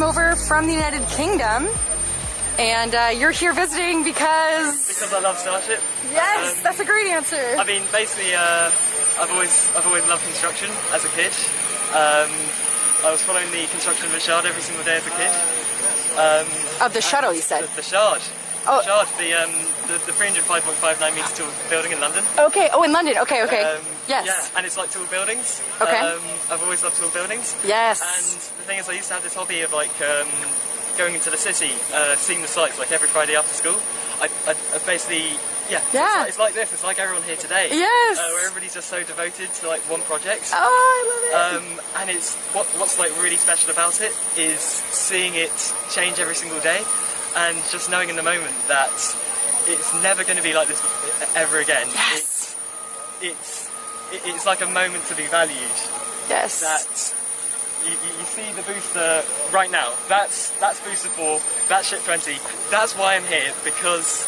over from the United Kingdom, and you're here visiting because... Because I love Starship. Yes, that's a great answer. I mean, basically, I've always loved construction as a kid. I was following the construction of the Shard every single day as a kid. Of the shuttle, you said? The Shard. Oh. The Shard, the 305.59 metre tall building in London. Okay, oh, in London, okay. Yes. Yeah, and it's like tall buildings. Okay. I've always loved tall buildings. Yes. And the thing is, I used to have this hobby of like going into the city, seeing the sights like every Friday after school. I basically, Yeah. It's like this. It's like everyone here today. Yes. Where everybody's just so devoted to like one project. Oh, I love it. And it's what's like really special about it is seeing it change every single day, and just knowing in the moment that it's never going to be like this ever again. Yes. It's like a moment to be valued. Yes. That you see the booster right now. That's booster 4. That's ship 20. That's why I'm here, because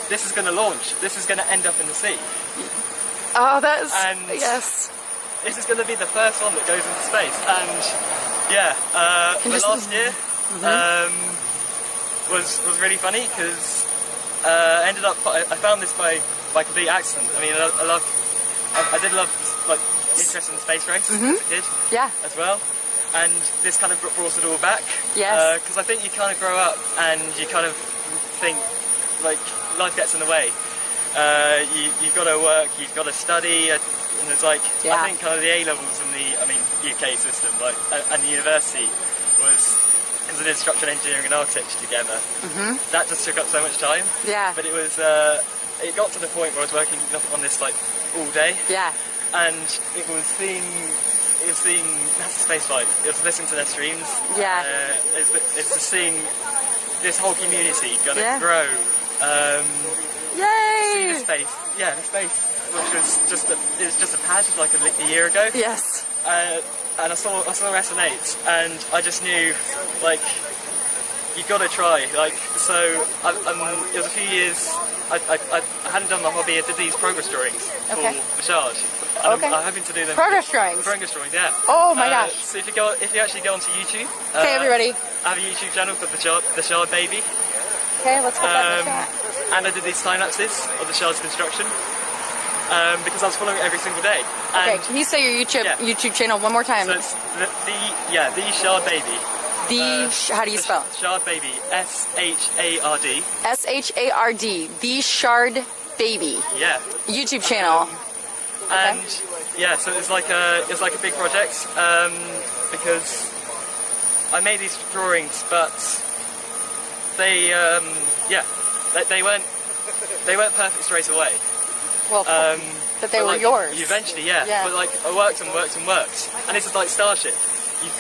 this is going to launch. This is going to end up in the sea. Oh, that is... And yes. This is going to be the first one that goes into space. And yeah, the last year was really funny because I found this by complete accident. I mean, I did love like interest in the space race as a kid. Yeah. As well. And this kind of brought it all back. Yes. Because I think you kind of grow up and you kind of think like life gets in the way. You've got to work, you've got to study, and there's like I think kind of the A levels in the UK system, like and the university was, because I did structural engineering and architecture together. That just took up so much time. Yeah. But it was it got to the point where I was working on this like all day. Yeah. And it was seeing NASA spaceflight. It was listening to their streams. Yeah. It's just seeing this whole community gonna grow. Yay! See the space, which was just a pad like a year ago. Yes. And I saw SN8, and I just knew, like, you got to try. Like, so it was a few years. I hadn't done my hobby. I did these progress drawings for the Shard. Okay. I'm hoping to do them. Progress drawings. Progress drawings, yeah. Oh my gosh. So if you actually go onto YouTube. Okay, everybody. I have a YouTube channel called the Shard Baby. Okay, let's put that in the chat. And I did these time lapses of the Shard's construction because I was following it every single day. Okay, can you say your YouTube channel one more time? So it's the Shard Baby. How do you spell? Shard Baby. S-H-A-R-D. S-H-A-R-D. The Shard Baby. Yeah. YouTube channel. And yeah, so it's like a big project because I made these drawings, but they weren't perfect straight away. Well, but they were yours. Eventually, yeah. But like I worked and worked and worked, and this is like Starship. You've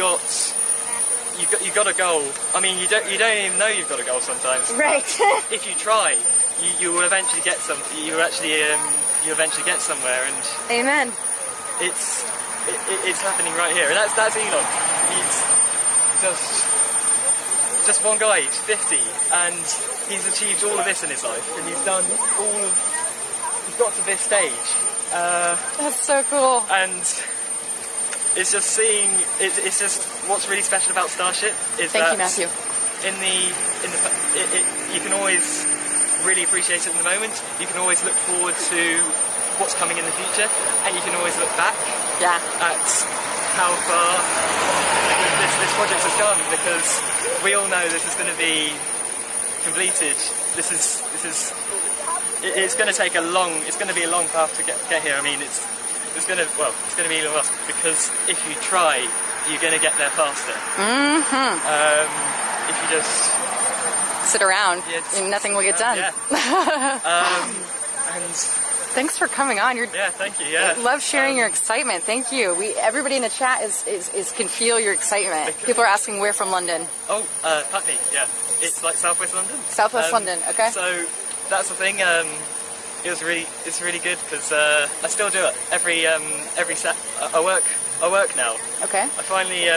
got a goal. I mean, you don't even know you've got a goal sometimes. Right. If you try, you will eventually get some. You eventually get somewhere, and amen. It's happening right here, and that's Elon. He's just one guy. He's 50, and he's achieved all of this in his life, and he's got to this stage. That's so cool. And it's just seeing. It's just what's really special about Starship is Thank you, Matthew. You can always really appreciate it in the moment. You can always look forward to what's coming in the future, and you can always look back at how far this project has come, because we all know this is going to be completed. It's going to take it's going to be a long path to get here. I mean, it's going to be Elon Musk, because if you try, you're going to get there faster. If you just sit around, and nothing will get done. And thanks for coming on. Thank you. Yeah, I love sharing your excitement. Thank you. Everybody in the chat can feel your excitement. People are asking where from London. Oh, Putney. Yeah, it's like Southwest London. Southwest London. Okay. So that's the thing. It's really good because I still do it every set. I work now. Okay. I finally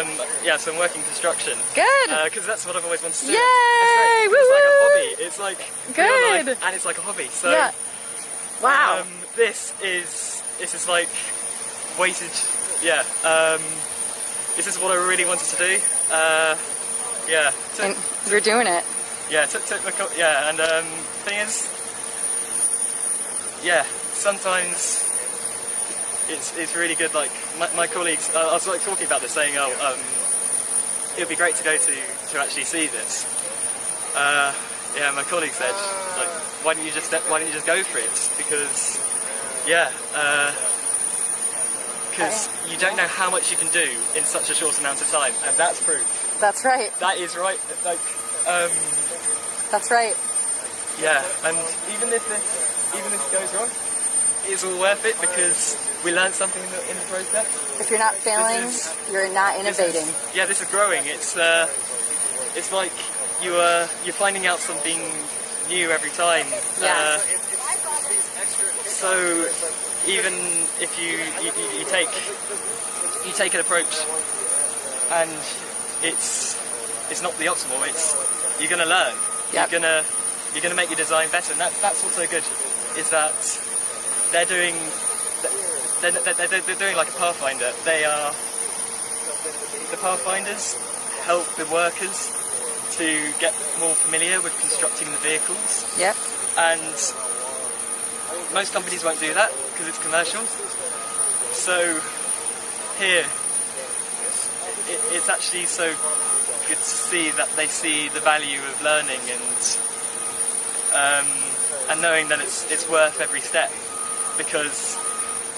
so I'm working construction. Good. Because that's what I've always wanted to do. Yay! It's like a hobby. It's like good. Life, and it's like a hobby. So wow. This is like weighted. This is what I really wanted to do. Yeah. And you're doing it. Yeah, yeah, and thing is, yeah, sometimes it's really good. Like my colleagues, I was like talking about this, saying, oh, it would be great to go to actually see this. Yeah, my colleague said, like, why don't you just go for it? Because, yeah, because you don't know how much you can do in such a short amount of time, and that's proof. That's right. That is right. Like, that's right. yeah, and even if this goes wrong, it's all worth it because we learned something in the process. If you're not failing, you're not innovating. This is growing. It's like you're finding out something new every time. Yeah. So even if you take an approach and it's not the optimal, you're gonna learn. Yep. You're gonna make your design better, and that's also good. Is that they're doing like a Pathfinder. The Pathfinders help the workers to get more familiar with constructing the vehicles. Yep. And most companies won't do that because it's commercial. So here, it's actually so good to see that they see the value of learning and knowing that it's worth every step, because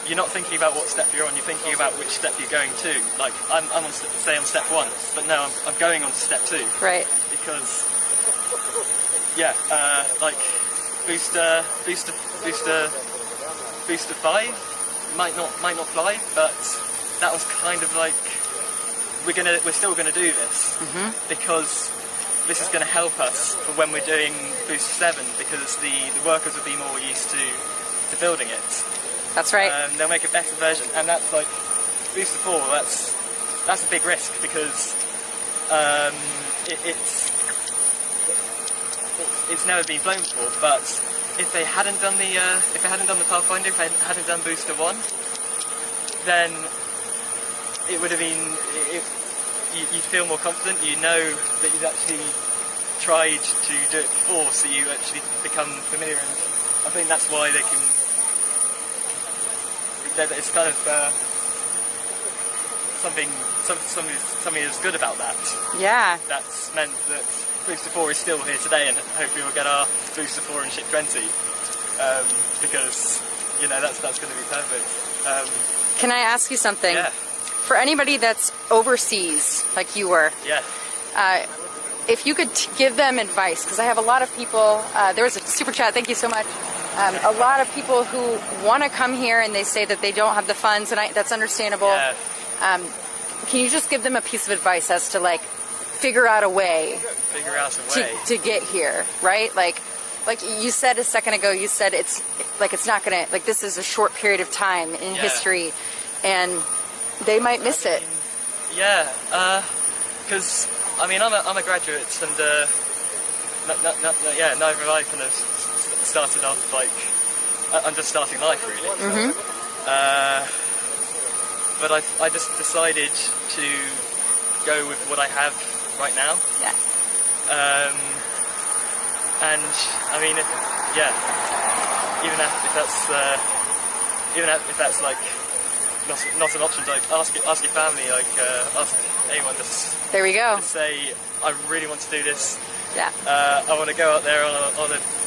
you're not thinking about what step you're on, you're thinking about which step you're going to. Like, I'm on step 1, but no, I'm going on to step 2. Right. Because, yeah, like, booster 5 might not fly, but that was kind of like, we're still gonna do this, because this is gonna help us for when we're doing booster 7, because the workers will be more used to building it. That's right. They'll make a better version, and that's like booster 4. That's a big risk because it's never been flown before. But if they hadn't done the Pathfinder, if they hadn't done booster 1, then it would have been. You'd feel more confident. You know that you'd actually tried to do it before, so you actually become familiar. And I think that's why they can. It's kind of something that's good about that. Yeah. That's meant that Booster 4 is still here today, and hopefully we'll get our Booster 4 and Ship 20, because that's going to be perfect. Can I ask you something? Yeah. For anybody that's overseas, like you were, if you could give them advice, because I have a lot of people. There was a super chat. Thank you so much. A lot of people who want to come here and they say that they don't have the funds, and that's understandable. Yeah. Can you just give them a piece of advice as to like figure out a way to get here, right? Like you said a second ago, you said it's not gonna, like, this is a short period of time in history, and they might miss it. Yeah, because I'm a graduate, and neither have I kind of started off like I'm just starting life really. But I just decided to go with what I have right now. Yeah. And I mean, even if that's like not an option, like ask your family, like ask anyone. There we go. Just say, I really want to do this. Yeah. I want to go out there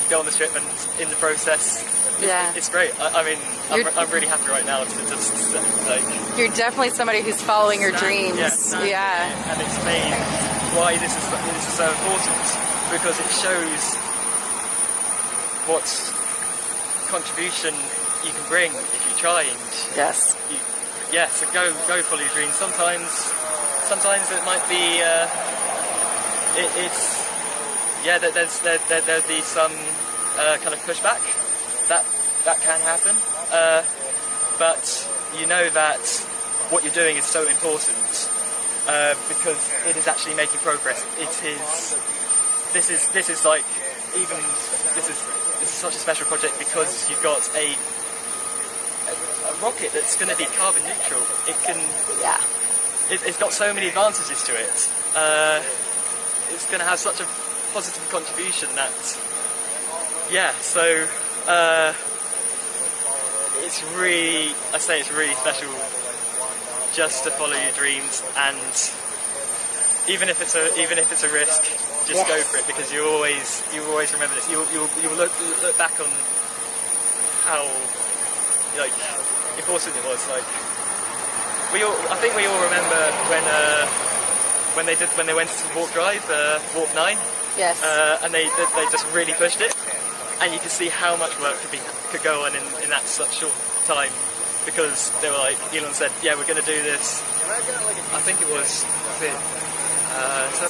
go on the trip, and in the process, it's great. I mean, I'm really happy right now to just like. You're definitely somebody who's following your dreams. Yeah. And explain why this is so important, because it shows what contribution you can bring if you try. And so go follow your dreams. Sometimes it might be there'll be some kind of pushback. That can happen, but you know that what you're doing is so important, because it is actually making progress. This is like, even this is such a special project because you've got a rocket that's going to be carbon neutral. It's got so many advantages to it. it's going to have such a positive contribution that, yeah, so it's really, I say it's really special just to follow your dreams, and even if it's a risk, just go for it, because you always remember this. You'll look back on how like important it was. Like I think we all remember when they went to Warp Drive, Warp 9. Yes. And they just really pushed it, and you could see how much work could go on in that such short time, because they were like, Elon said, yeah, we're going to do this. I think it was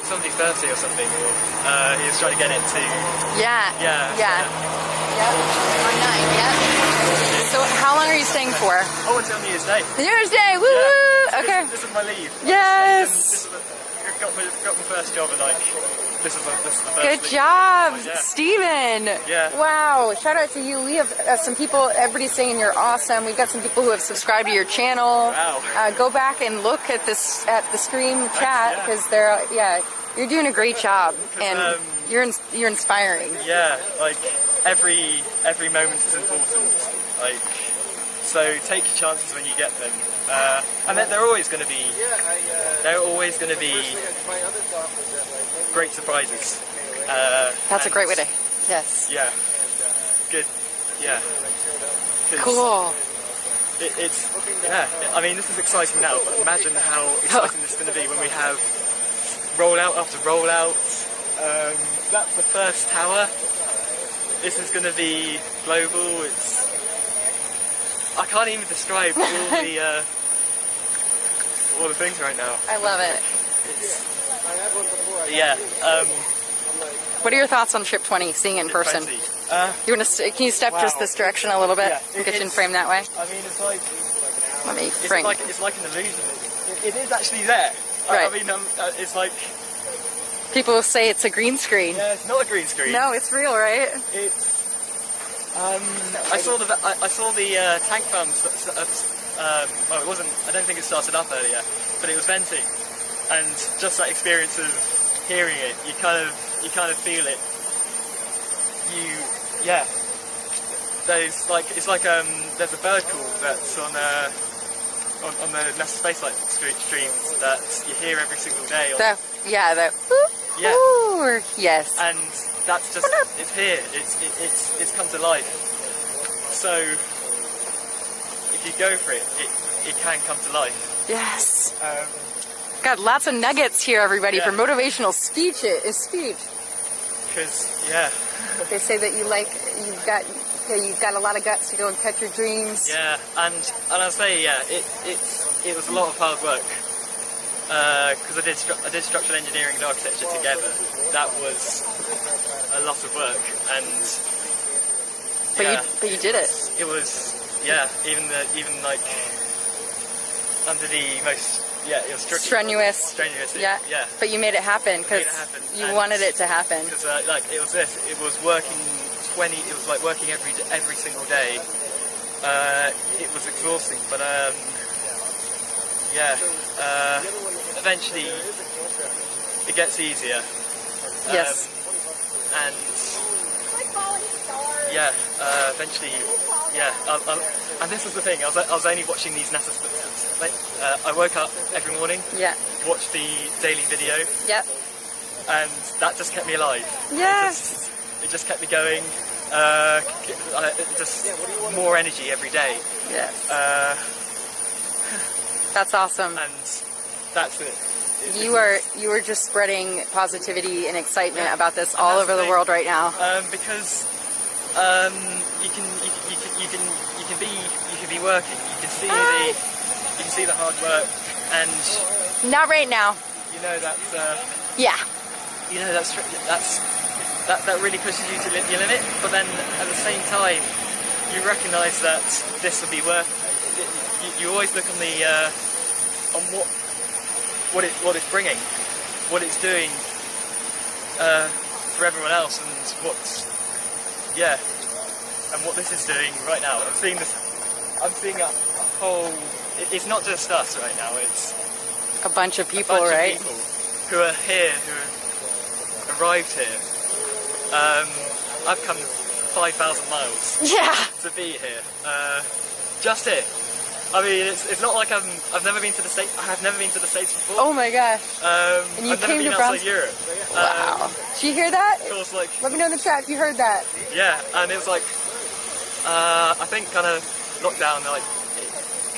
somebody's birthday or something. He was trying to get it to. Yeah. On 9. Yeah. So how long are you staying for? Oh, until New Year's Day. New Year's Day. Woo! Yeah. Okay. This is my leave. Yes. Got my first job, and like this is the first. Good job, yeah. Steven. Yeah. Wow. Shout out to you. We have some people. Everybody's saying you're awesome. We've got some people who have subscribed to your channel. Wow. Go back and look at the stream chat, because you're doing a great job, and you're inspiring. Yeah. Like every moment is important. Like, so take your chances when you get them. And they're always going to be great surprises. That's a great way to. Yes. Yeah. Good. Yeah. Cool. It's yeah. I mean, this is exciting now, but imagine how exciting this is going to be when we have rollout after rollout. That's the first tower. This is going to be global. I can't even describe all the things right now. I love it. Yeah. What are your thoughts on Ship 20? Seeing it in person. You want to? Can you step just this direction a little bit? Yeah, Get you in frame that way. I mean, it's like. Let me frame. It's like an illusion. It is actually there. Right. I mean, it's like. People say it's a green screen. Yeah, it's not a green screen. No, it's real, right? It's. I saw the tank farm. Well, it wasn't. I don't think it started up earlier, but it was venting, and just that experience of hearing it, you kind of feel it. There's a bird call that's on the NASA Spaceflight streams that you hear every single day. Yes. And that's just, it's here. It's come to life. So if you go for it, it can come to life. Yes. Got lots of nuggets here, everybody, for motivational speech. Because they say that you've got a lot of guts to go and catch your dreams. Yeah, and I'll say it was a lot of hard work. Because I did structural engineering and architecture together. That was a lot of work, and but you did it. It was even like under the most it was strenuous. Yeah. But you made it happen because you wanted it to happen. Because it was this. It was working 20. It was like working every single day. It was exhausting, but eventually it gets easier. Yes. And eventually, and this is the thing. I was only watching these NASA I woke up every morning. Yeah. Watched the daily video. Yep. And that just kept me alive. Yes. It just kept me going. Just more energy every day. Yes. That's awesome. And that's it. You are just spreading positivity and excitement about this all over the world right now. Because you can be working. You can see the hard work, and not right now. You know that. You know that really pushes you to your limit. But then at the same time, you recognise that this will be worth it. You always look on the on what it's bringing, what it's doing for everyone else, and what this is doing right now. I'm seeing a whole. It's not just us right now. It's a bunch of people, right? People who are here, arrived here, I've come 5,000 miles to be here, just here. I mean, it's not like I've never been to the States. I have never been to the States before. Oh my gosh! And you I've came never been to outside Europe. Wow! Did you hear that? Of course, like. Let me know in the chat if you heard that. Yeah, and it was like, I think kind of lockdown, like, it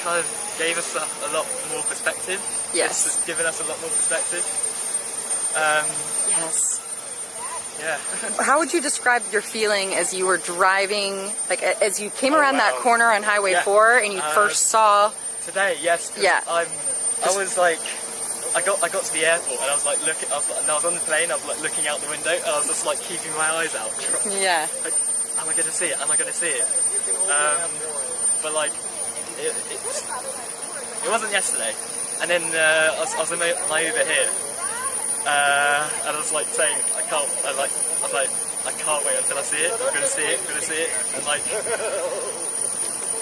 kind of gave us a lot more perspective. Yes. It's given us a lot more perspective. Yes. Yeah. How would you describe your feeling as you were driving, like as you came around that corner on Highway 4 and you first saw... Today, yes. Yeah. I was like, I got to the airport and I was like looking, I was on the plane, I was like looking out the window and I was just like keeping my eyes out. Yeah. Like, am I going to see it? Am I going to see it? But like, it wasn't yesterday. And then I was in my Uber here. And I was like saying, I can't wait until I see it. I'm gonna see it. I'm gonna see it. And like,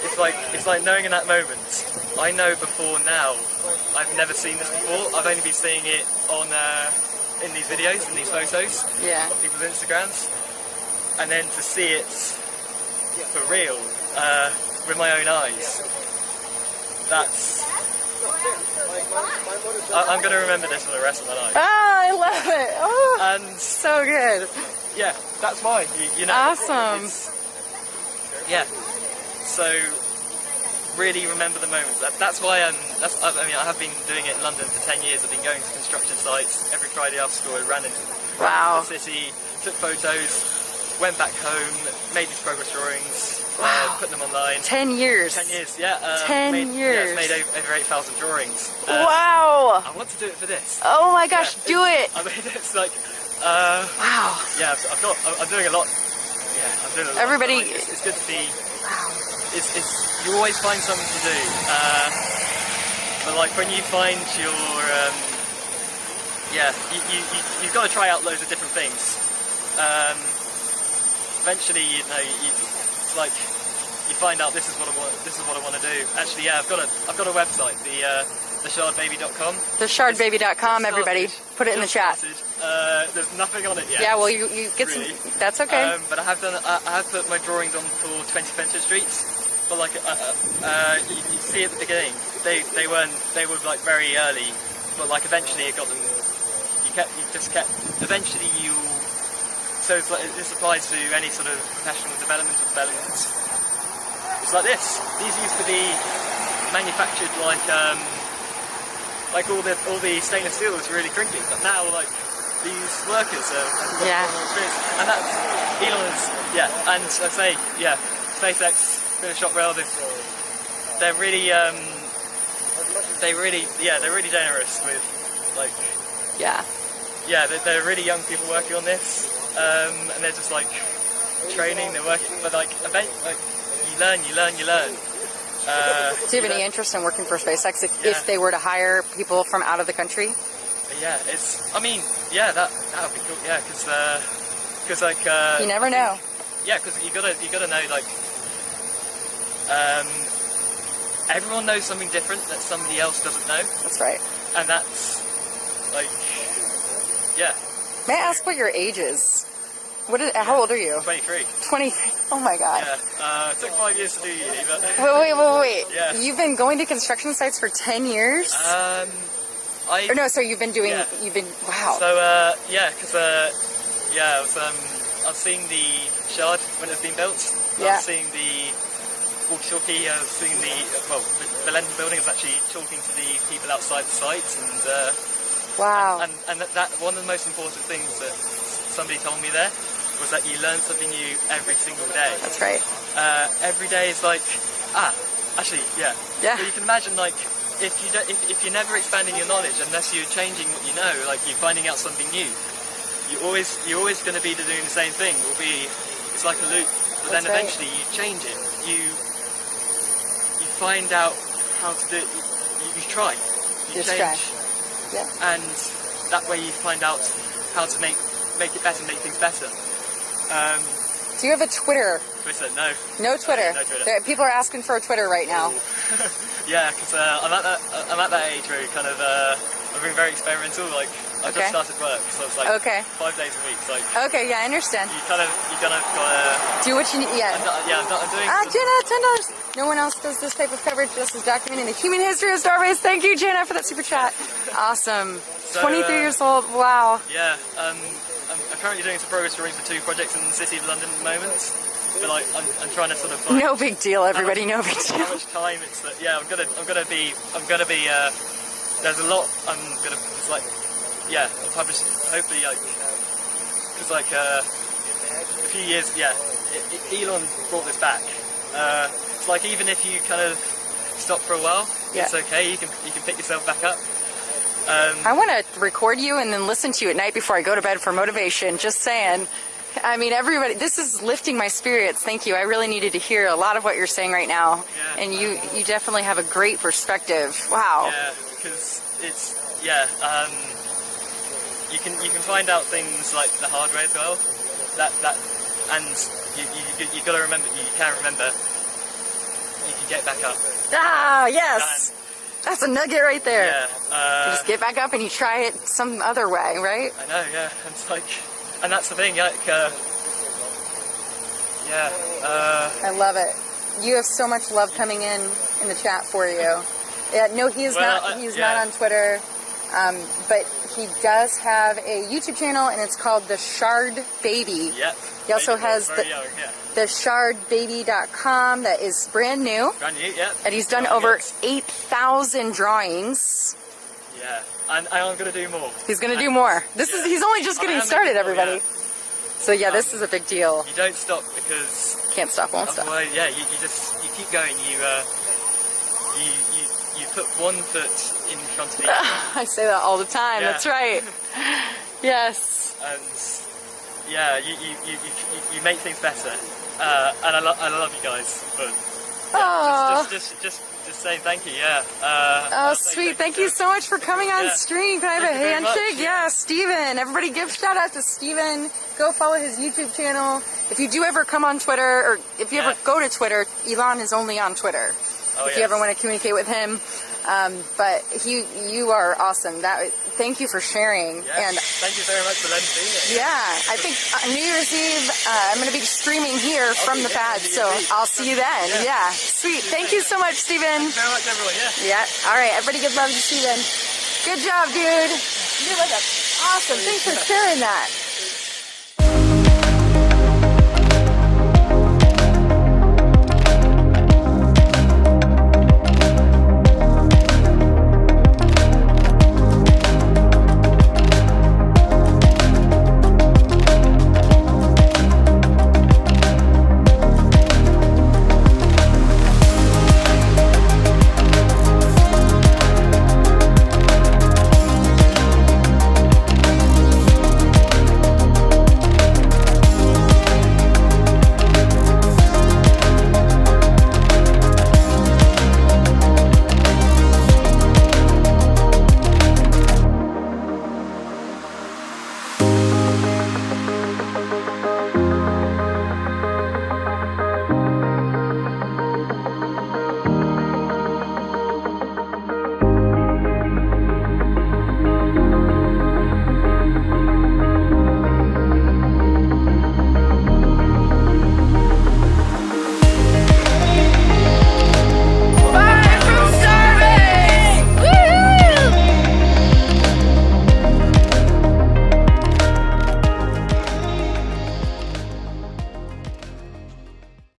it's like knowing in that moment. I know before now. I've never seen this before. I've only been seeing it on in these videos, in these photos, of people's Instagrams, and then to see it for real with my own eyes. That's. I'm going to remember this for the rest of my life. Ah, I love it. Oh, and so good. Yeah, that's why. You know. Awesome. Yeah. So really remember the moments. That's why I mean, I have been doing it in London for 10 years. I've been going to construction sites every Friday after school. I ran into the city, took photos, went back home, made these progress drawings. Put them online. 10 years. 10 years, yeah. 10 years. Yeah, made over 8,000 drawings. Wow. I want to do it for this. Oh my gosh, do it. I mean, it's like, wow. Yeah, I'm doing a lot. Yeah, I'm doing a lot. Everybody. It's good to be. Wow. You always find something to do. But like when you find your, you've got to try out loads of different things. Eventually, you know, it's like you find out this is what I want to do. Actually, yeah, I've got a website, theshardbaby.com. Theshardbaby.com, everybody. Put it in the chat. There's nothing on it yet. Yeah, well, you get really. Some. That's okay. But I have put my drawings on for 20 Spencer Street. But like, you see at the beginning, they were like very early. But like eventually, it got them. Eventually, you. So it's like, this applies to any sort of professional development or development. It's like this. These used to be manufactured like all the stainless steel was really crinkly, but now like these workers are more experienced. And that's Elon's, and I say, SpaceX, Shutterstock, they're really generous with like they're really young people working on this. And they're just like training, they're working, but like you learn. Do you have any interest in working for SpaceX if they were to hire people from out of the country? Yeah, that would be cool. Yeah, because like you never know. Yeah, because you gotta know like everyone knows something different that somebody else doesn't know. That's right. And that's like May I ask what your age is? How old are you? 23. 23. Oh my god. Yeah. It took 5 years to do uni, but... Wait. Yeah. You've been going to construction sites for 10 years? So you've been doing... Yeah. Wow. So, because, I've seen the Shard when it's been built. Yeah. I've seen the walkie-talkie, I've seen the London building is actually talking to the people outside the site, and... Wow. And that one of the most important things that somebody told me there was that you learn something new every single day. That's right. Every day is like, So you can imagine like if you're never expanding your knowledge unless you're changing what you know, like you're finding out something new. You're always going to be doing the same thing. It's like a loop. But then eventually you change it. You find out how to do it. You try. You change. Try. Yeah. And that way you find out how to make it better, make things better. Do you have a Twitter? Twitter, no. No Twitter. No Twitter. People are asking for a Twitter right now. Yeah, because I'm at that age where kind of I'm being very experimental. Like I just started work, so it's like 5 days a week. It's like okay, yeah, I understand. You kind of gotta do what you need. Yeah. I'm doing. Jenna, $10. No one else does this type of coverage. This is documenting the human history of Starbase. Thank you, Jenna, for that super chat. Awesome. So, 23 years old. Wow. Yeah. I'm currently doing some progress drawings for 2 projects in the city of London at the moment. But like, I'm trying to sort of find no big deal, everybody. No big deal. How much time it's that? Yeah, I'm gonna be. There's a lot. It's like, yeah, I'll publish. Hopefully, like, because like a few years. Yeah, Elon brought this back. It's like even if you kind of stop for a while, it's okay. You can pick yourself back up. I want to record you and then listen to you at night before I go to bed for motivation. Just saying. I mean, everybody, this is lifting my spirits. Thank you. I really needed to hear a lot of what you're saying right now. Yeah, and you definitely have a great perspective. Wow. Yeah, because it's, you can find out things like the hard way as well. And you got to remember, you can remember, you can get back up. Ah, yes. That's a nugget right there. Yeah. You just get back up and you try it some other way, right? I know, yeah. It's like, and that's the thing, like, I love it. You have so much love coming in the chat for you. Yeah, no, he is not. He's not on Twitter, but he does have a YouTube channel, and it's called The Shard Baby. Yep. He also has the shardbaby.com that is brand new. Brand new, yeah. And he's done over 8,000 drawings. Yeah. And I'm going to do more. He's going to do more. He's only just getting started, everybody. So yeah, this is a big deal. You don't stop because can't stop, won't stop. Yeah, you keep going. You put one foot in front of the other. I say that all the time. Yeah. That's right. Yes. And yeah, you make things better. And I love you guys. But yeah, just saying thank you. Yeah. Oh, sweet. Thank you so much for coming on stream. Can I have a handshake? Yeah, Steven. Everybody give shout out to Steven. Go follow his YouTube channel. If you do ever come on Twitter, or if you ever go to Twitter, Elon is only on Twitter. If you ever want to communicate with him. But you are awesome. Thank you for sharing. Yeah, and thank you very much for letting me be here. Yeah, I think on New Year's Eve, I'm going to be streaming here from the pad, so I'll see you then. Yeah, sweet. Thank you so much, Steven. Thank you very much, everyone. Yeah. All right, everybody give love to Steven. Good job, dude. You're like awesome. Thanks for sharing that.